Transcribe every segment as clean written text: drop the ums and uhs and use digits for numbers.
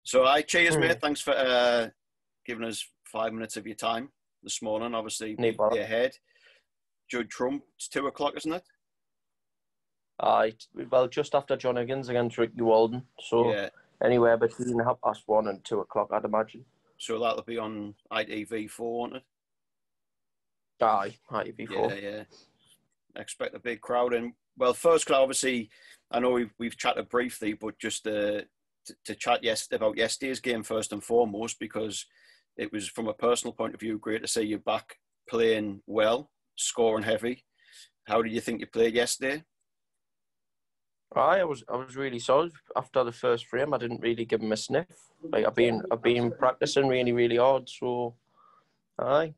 So, cheers, mate. Thanks for giving us 5 minutes of your time this morning. Obviously, big day ahead. Judd Trump, it's 2 o'clock, isn't it? Well, just after John Higgins against Ricky Walden. So anywhere between 1:30 and 2 o'clock, I'd imagine. So that'll be on ITV4, won't it? Aye, ITV4. Yeah. Expect a big crowd. And, well, first, obviously, I know we've chatted briefly, but just to chat about yesterday's game first and foremost, because it was, from a personal point of view, great to see you back playing well, scoring heavy. How did you think you played yesterday? I was really solid after the first frame. I didn't really give him a sniff. Like I've been practicing really, really hard. So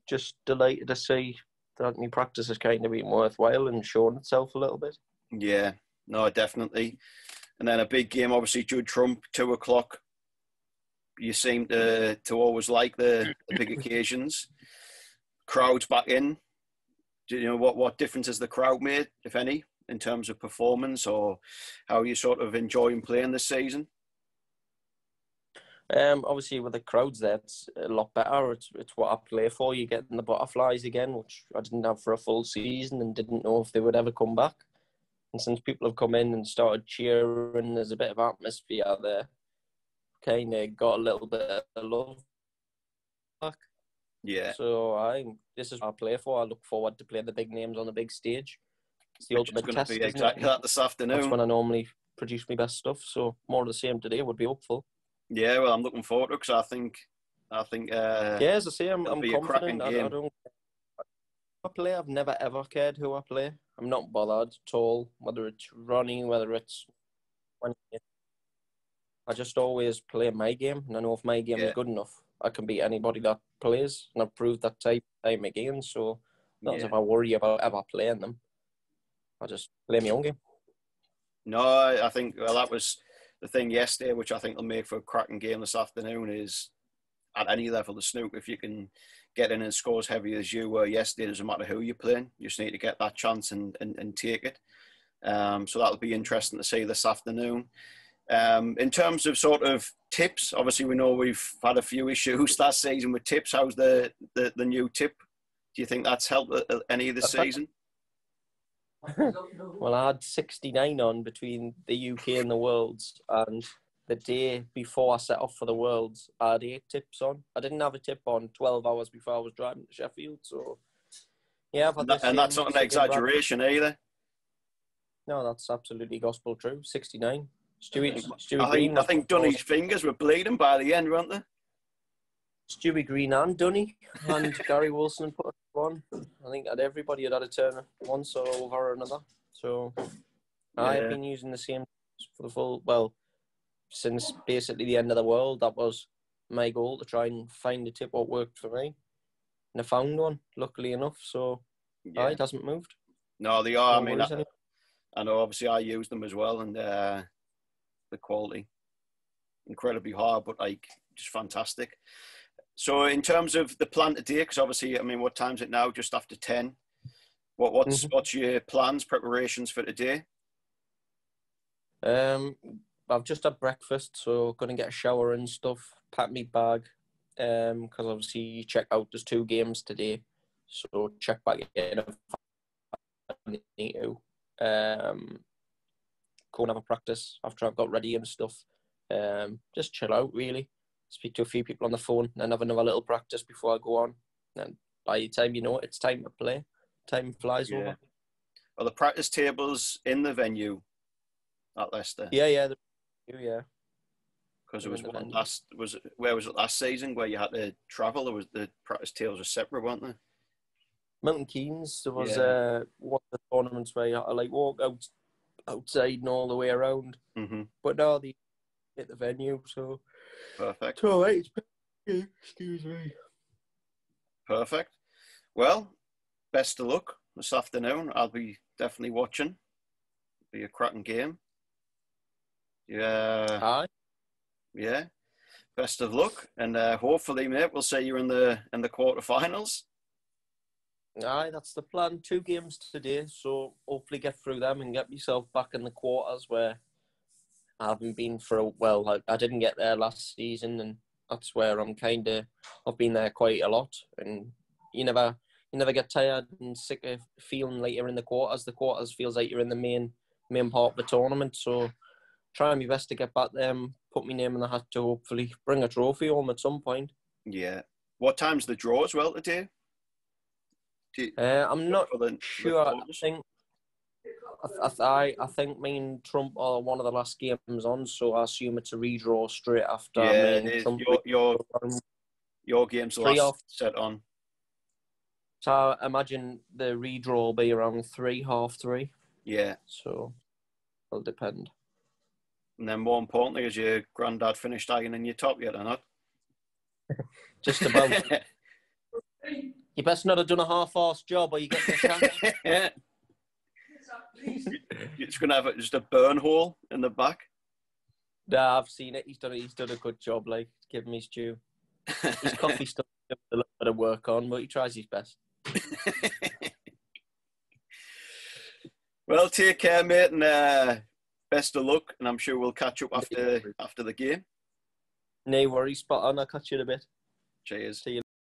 just delighted to see that my practice has kind of been worthwhile and shown itself a little bit. Yeah, no, definitely. And then a big game, obviously, Judd Trump, 2 o'clock. You seem to always like the big occasions. Crowds back in. Do you know what difference has the crowd made, if any, in terms of performance, or how you sort of enjoying playing this season? Obviously, with the crowds there, it's a lot better. It's what I play for. You're getting the butterflies again, which I didn't have for a full season and didn't know if they would ever come back. And since people have come in and started cheering, there's a bit of atmosphere there. Kind of got a little bit of love back. Yeah. So this is what I play for. I look forward to playing the big names on the big stage. It's the ultimate test. Be exactly that this afternoon. That's when I normally produce my best stuff. So more of the same today would be hopeful. Yeah, well, I'm looking forward to it because I think. As I say, I'm confident. I play. I've never ever cared who I play. I'm not bothered at all, whether it's Ronnie, whether it's. I just always play my game, and I know if my game is good enough, I can beat anybody that plays, and I've proved that time again. So not as if I worry about ever playing them. I just play my own game. No, I think that was the thing yesterday, which I think will make for a cracking game this afternoon. Is at any level the snook, if you can get in and score as heavy as you were yesterday, it doesn't matter who you're playing. You just need to get that chance and take it. So that'll be interesting to see this afternoon. In terms of sort of tips, obviously we know we've had a few issues last season with tips. How's the new tip? Do you think that's helped any of the season? Well, I had 69 on between the UK and the Worlds, and the day before I set off for the Worlds, I had 8 tips on. I didn't have a tip on 12 hours before I was driving to Sheffield, so yeah. And that's not an exaggeration either. No, that's absolutely gospel true. 69. I think Dunny's fingers were bleeding by the end, weren't they? Stewie Green and Dunny and Gary Wilson put it on. I think that everybody had a turn once or over another. So I've been using the same for the full, since basically the end of the world. That was my goal, to try and find a tip what worked for me. And I found one, luckily enough. So it hasn't moved. No, they are. I know obviously I used them as well, and the quality, incredibly hard, but just fantastic. So in terms of the plan today, because obviously, what time is it now? Just after 10. What's your plans, preparations for today? I've just had breakfast, so going to get a shower and stuff, pack my bag, because obviously you check out, there's 2 games today, so check back in if I need to. Go and have a practice after I've got ready and stuff. Just chill out, really. Speak to a few people on the phone and have another little practice before I go on. And by the time you know it, it's time to play. Time flies over. Are the practice tables in the venue at Leicester? Yeah. Because it was where was it last season where you had to travel? There was the practice tables were separate, weren't they? Milton Keynes. There was one of the tournaments where you had to walk outside and all the way around. Mm-hmm. But now they hit the venue, so perfect. So excuse me. Perfect. Well, best of luck this afternoon. I'll be definitely watching. It'll be a cracking game. Yeah. Aye. Yeah. Best of luck, and hopefully, mate, we'll see you in the quarterfinals. Aye, that's the plan. 2 games today, so hopefully get through them and get myself back in the quarters where I haven't been for I didn't get there last season, and that's where I've been there quite a lot, and you never get tired and sick of feeling like you're in the quarters. The quarters feels like you're in the main part of the tournament. So trying my best to get back there and put my name in the hat to hopefully bring a trophy home at some point. Yeah. What time's the draw as well today? I'm not sure. I think me and Trump are one of the last games on, so I assume it's a redraw straight after me and Trump. Your game's the last set on. So I imagine the redraw will be around 3:30. Yeah. So it'll depend. And then more importantly, has your granddad finished ironing your top yet or not? Just about. You best not have done a half-arsed job or you get the sack. Yeah. You're just going to have just a burn hole in the back? Nah, I've seen it. He's done a good job, like, give him his due. His coffee still a little bit of work on, but he tries his best. Well, take care, mate, and best of luck. And I'm sure we'll catch up after the game. No worries, spot on. I'll catch you in a bit. Cheers. See you.